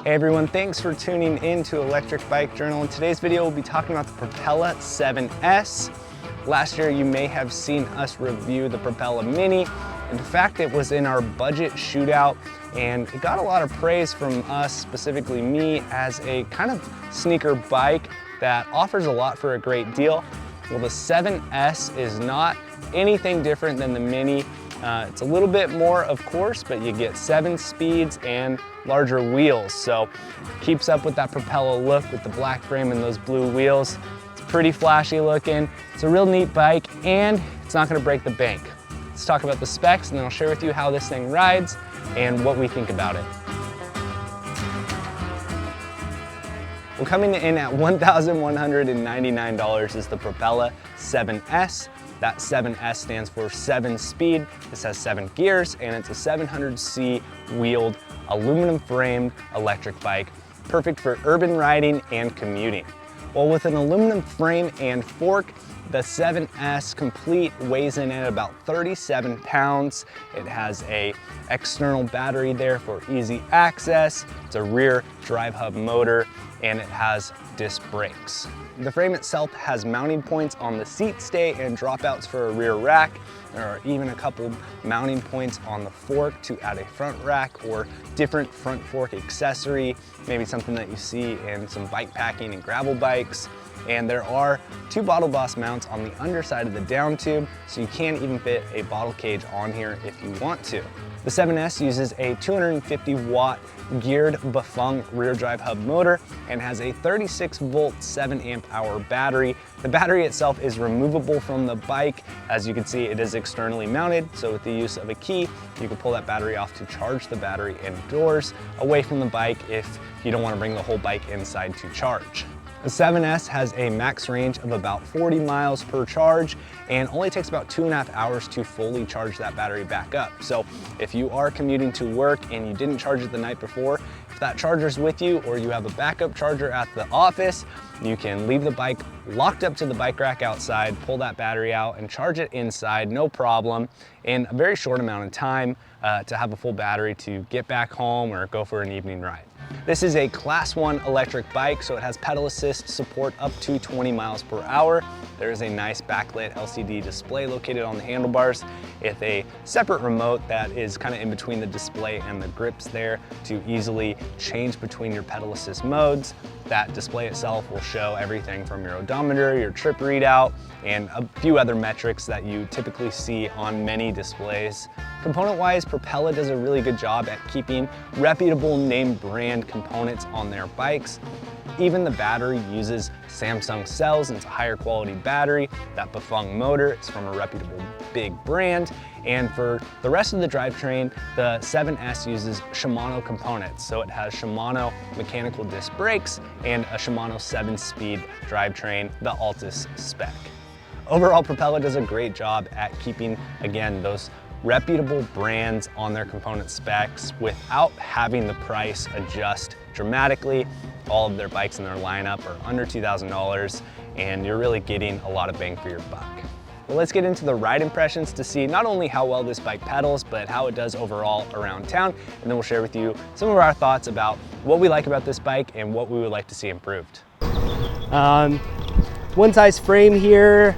Hey everyone, thanks for tuning in to Electric Bike Journal. In today's video, we'll be talking about the Propella 7S. Last year, you may have seen us review the Propella Mini. In fact, it was in our budget shootout, and it got a lot of praise from us, specifically me, as a kind of sneaker bike that offers a lot for a great deal. Well, the 7S is not anything different than the Mini. It's a little bit more, of course, but you get 7 speeds and larger wheels. So keeps up with that Propella look with the black frame and those blue wheels. It's pretty flashy looking. It's a real neat bike, and it's not gonna break the bank. Let's talk about the specs, and then I'll share with you how this thing rides and what we think about it. Well, coming in at $1,199 is the Propella 7S. That 7S stands for 7 speed. This has 7 gears, and it's a 700C wheeled, aluminum framed electric bike, perfect for urban riding and commuting. Well, with an aluminum frame and fork, the 7S Complete weighs in at about 37 pounds. It has a external battery there for easy access. It's a rear drive hub motor, and it has disc brakes. The frame itself has mounting points on the seat stay and dropouts for a rear rack. There are even a couple mounting points on the fork to add a front rack or different front fork accessory, maybe something that you see in some bike packing and gravel bikes. And there are 2 bottle boss mounts on the underside of the down tube, so you can even fit a bottle cage on here if you want to. The 7S uses a 250 watt geared Bafang rear drive hub motor and has a 36 volt 7 amp hour battery. The battery itself is removable from the bike. As you can see, it is externally mounted, so with the use of a key, you can pull that battery off to charge the battery indoors, away from the bike if you don't want to bring the whole bike inside to charge. The 7S has a max range of about 40 miles per charge and only takes about 2.5 hours to fully charge that battery back up. So if you are commuting to work and you didn't charge it the night before, if that charger's with you or you have a backup charger at the office, you can leave the bike locked up to the bike rack outside, pull that battery out and charge it inside, no problem, in a very short amount of time to have a full battery to get back home or go for an evening ride. This is a Class 1 electric bike, so it has pedal assist support up to 20 miles per hour. There is a nice backlit LCD display located on the handlebars with a separate remote that is kind of in between the display and the grips there to easily change between your pedal assist modes. That display itself will show everything from your odometer, your trip readout, and a few other metrics that you typically see on many displays. Component-wise, Propella does a really good job at keeping reputable name brand components on their bikes. Even the battery uses Samsung cells, and it's a higher quality battery. That Bafang motor is from a reputable big brand. And for the rest of the drivetrain, the 7S uses Shimano components. So it has Shimano mechanical disc brakes and a Shimano 7-speed drivetrain, the Altus spec. Overall, Propella does a great job at keeping, again, those reputable brands on their component specs without having the price adjust dramatically. All of their bikes in their lineup are under $2,000, and you're really getting a lot of bang for your buck. Well, let's get into the ride impressions to see not only how well this bike pedals, but how it does overall around town, and then we'll share with you some of our thoughts about what we like about this bike and what we would like to see improved. One size frame here,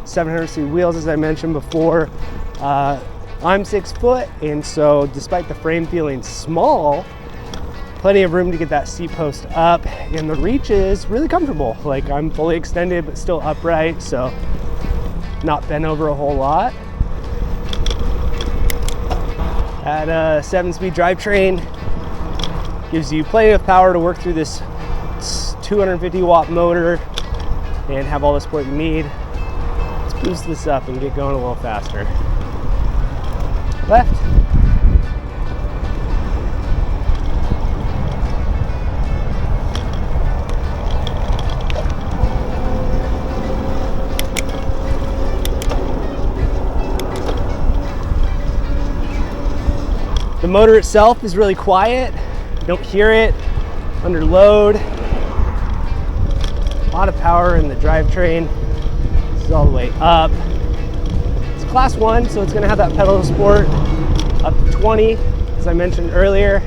700C wheels as I mentioned before. I'm 6 foot, and so despite the frame feeling small, plenty of room to get that seat post up, and the reach is really comfortable. Like, I'm fully extended but still upright, so not bent over a whole lot. That 7-speed drivetrain gives you plenty of power to work through this 250 watt motor and have all the support you need. Let's boost this up and get going a little faster. Left. The motor itself is really quiet. You don't hear it under load. A lot of power in the drivetrain. This is all the way up. It's Class 1, so it's going to have that pedal support up to 20, as I mentioned earlier.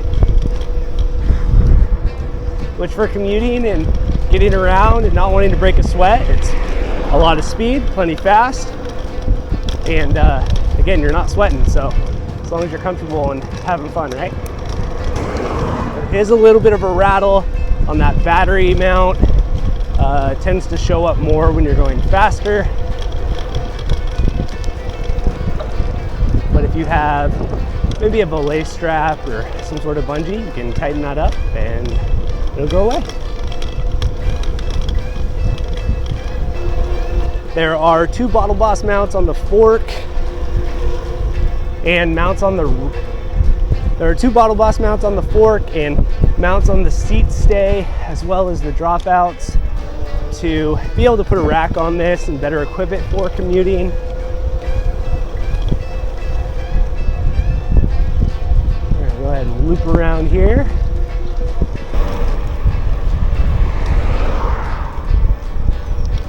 which for commuting and getting around and not wanting to break a sweat, it's a lot of speed, plenty fast, and again, you're not sweating, so as long as you're comfortable and having fun, right? There is a little bit of a rattle on that battery mount. It tends to show up more when you're going faster. But if you have maybe a belay strap or some sort of bungee, you can tighten that up and it'll go away. There are 2 Bottle Boss mounts on the fork and mounts on the There are 2 Bottle Boss mounts on the fork and mounts on the seat stay, as well as the dropouts, to be able to put a rack on this and better equip it for commuting. All right, go ahead and loop around here.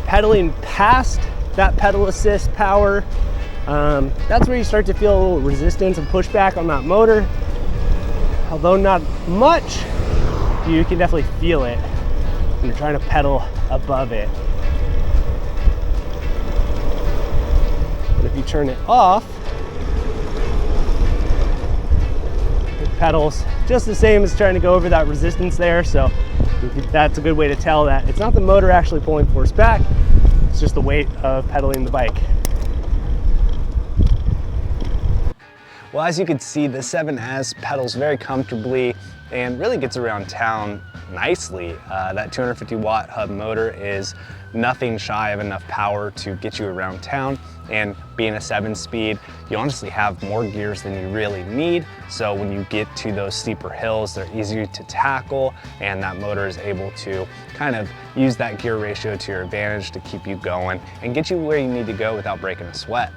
Pedaling past that pedal assist power, that's where you start to feel a little resistance and pushback on that motor. Although not much, you can definitely feel it when you're trying to pedal above it. But if you turn it off, it pedals just the same as trying to go over that resistance there. So that's a good way to tell that it's not the motor actually pulling force back, it's just the weight of pedaling the bike. Well, as you can see, the 7S pedals very comfortably and really gets around town nicely. That 250 watt hub motor is nothing shy of enough power to get you around town, and being a 7-speed, you honestly have more gears than you really need. So when you get to those steeper hills, they're easier to tackle, and that motor is able to kind of use that gear ratio to your advantage to keep you going and get you where you need to go without breaking a sweat.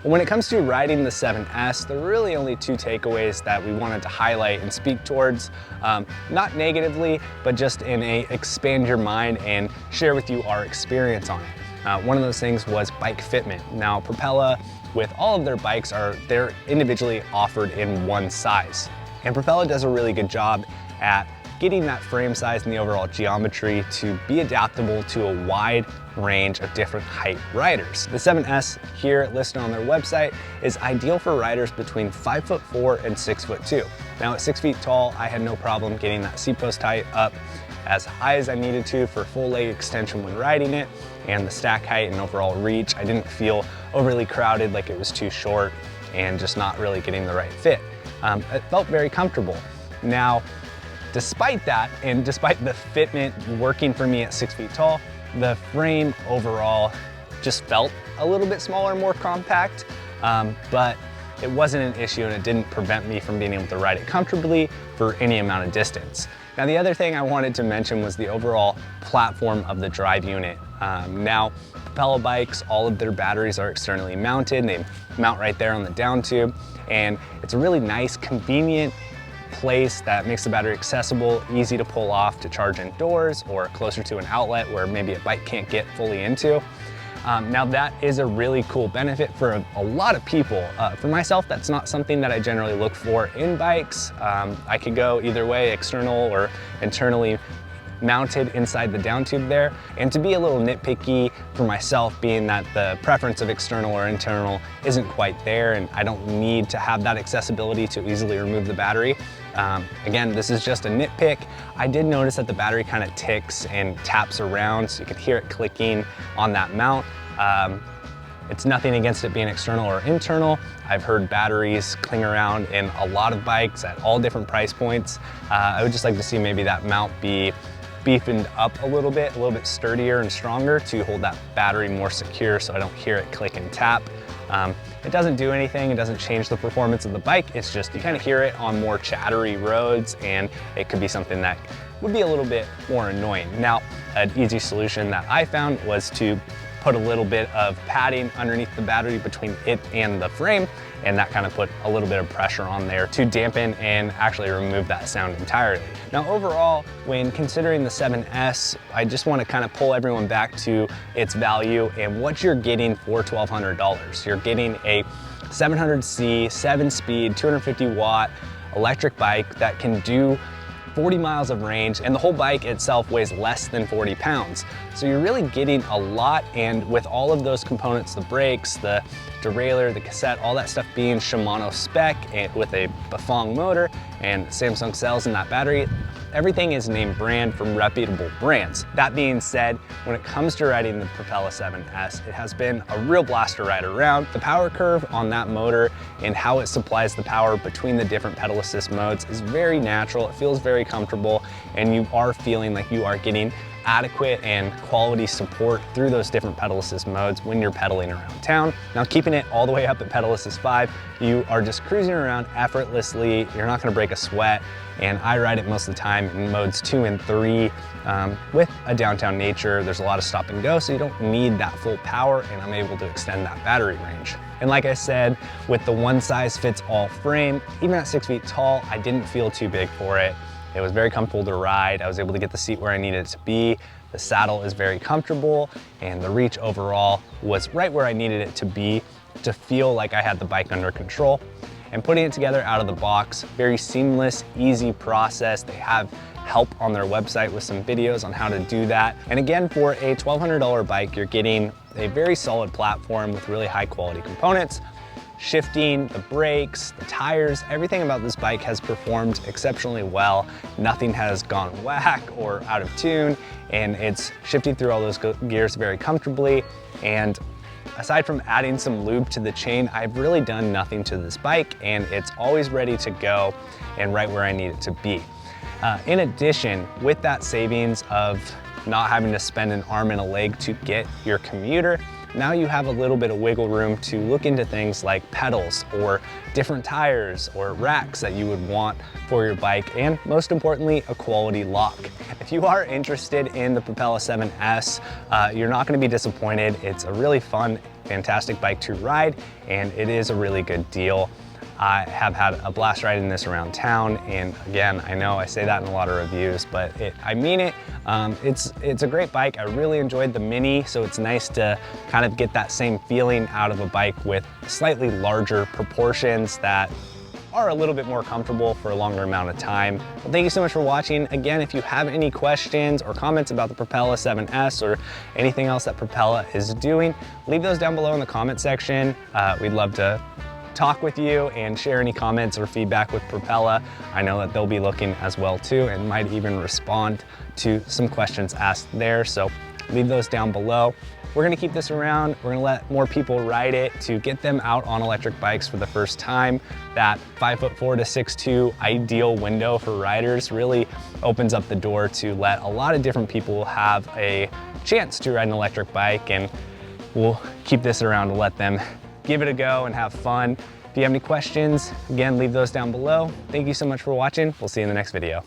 When it comes to riding the 7S, there are really only 2 takeaways that we wanted to highlight and speak towards, not negatively, but just in a expand your mind and share with you our experience on it. One of those things was bike fitment. Now, Propella, with all of their bikes, they're individually offered in one size. And Propella does a really good job at getting that frame size and the overall geometry to be adaptable to a wide range of different height riders. The 7S here listed on their website is ideal for riders between 5'4" and 6'2". Now at 6 feet tall, I had no problem getting that seat post height up as high as I needed to for full leg extension when riding it, and the stack height and overall reach. I didn't feel overly crowded, like it was too short and just not really getting the right fit. It felt very comfortable. Now, despite that, and despite the fitment working for me at 6 feet tall, the frame overall just felt a little bit smaller, more compact, but it wasn't an issue and it didn't prevent me from being able to ride it comfortably for any amount of distance. Now, the other thing I wanted to mention was the overall platform of the drive unit. Now, Propella bikes, all of their batteries are externally mounted. They mount right there on the down tube, and it's a really nice, convenient place that makes the battery accessible, easy to pull off to charge indoors or closer to an outlet where maybe a bike can't get fully into. Now that is a really cool benefit for a lot of people. For myself, that's not something that I generally look for in bikes. I could go either way, external or internally mounted inside the down tube there. And to be a little nitpicky for myself, being that the preference of external or internal isn't quite there and I don't need to have that accessibility to easily remove the battery. Again, this is just a nitpick. I did notice that the battery kind of ticks and taps around, so you can hear it clicking on that mount. It's nothing against it being external or internal. I've heard batteries cling around in a lot of bikes at all different price points. I would just like to see maybe that mount be beefed up a little bit sturdier and stronger to hold that battery more secure so I don't hear it click and tap. It doesn't do anything, it doesn't change the performance of the bike, it's just you kind of hear it on more chattery roads and it could be something that would be a little bit more annoying. Now, an easy solution that I found was to put a little bit of padding underneath the battery between it and the frame, and that kind of put a little bit of pressure on there to dampen and actually remove that sound entirely. Now overall, when considering the 7S, I just want to kind of pull everyone back to its value and what you're getting for $1,200. You're getting a 700C, 7-speed, 250 watt electric bike that can do 40 miles of range, and the whole bike itself weighs less than 40 pounds. So you're really getting a lot, and with all of those components, the brakes, the derailleur, the cassette, all that stuff being Shimano spec and with a Bafang motor and Samsung cells in that battery, everything is named brand from reputable brands. That being said, when it comes to riding the Propella 7S, it has been a real blast to ride around. The power curve on that motor and how it supplies the power between the different pedal assist modes is very natural. It feels very comfortable, and you are feeling like you are getting adequate and quality support through those different pedal assist modes when you're pedaling around town. Now, keeping it all the way up at pedal assist 5, you are just cruising around effortlessly. You're not gonna break a sweat, and I ride it most of the time in modes 2 and 3 with a downtown nature. There's a lot of stop and go, so you don't need that full power, and I'm able to extend that battery range. And like I said, with the one size fits all frame, even at 6 feet tall, I didn't feel too big for it. It was very comfortable to ride. I was able to get the seat where I needed it to be. The saddle is very comfortable, and the reach overall was right where I needed it to be to feel like I had the bike under control. And putting it together out of the box, very seamless, easy process. They have help on their website with some videos on how to do that. And again, for a $1,200 bike, you're getting a very solid platform with really high quality components. Shifting, the brakes, the tires, everything about this bike has performed exceptionally well. Nothing has gone whack or out of tune, and it's shifting through all those gears very comfortably. And aside from adding some lube to the chain, I've really done nothing to this bike, and it's always ready to go and right where I need it to be. In addition, with that savings of not having to spend an arm and a leg to get your commuter, now you have a little bit of wiggle room to look into things like pedals or different tires or racks that you would want for your bike, and most importantly, a quality lock. If you are interested in the Propella 7S, you're not gonna be disappointed. It's a really fun, fantastic bike to ride, and it is a really good deal. I have had a blast riding this around town, and again, I know I say that in a lot of reviews, but I mean it. It's a great bike. I really enjoyed the Mini, so it's nice to kind of get that same feeling out of a bike with slightly larger proportions that are a little bit more comfortable for a longer amount of time. Well, thank you so much for watching. Again, if you have any questions or comments about the Propella 7S or anything else that Propella is doing, leave those down below in the comment section. We'd love to talk with you and share any comments or feedback with Propella. I know that they'll be looking as well too, and might even respond to some questions asked there, so leave those down below. We're gonna keep this around. We're gonna let more people ride it to get them out on electric bikes for the first time. That 5'4" to 6'2" ideal window for riders really opens up the door to let a lot of different people have a chance to ride an electric bike, and we'll keep this around to let them give it a go and have fun. If you have any questions, again, leave those down below. Thank you so much for watching. We'll see you in the next video.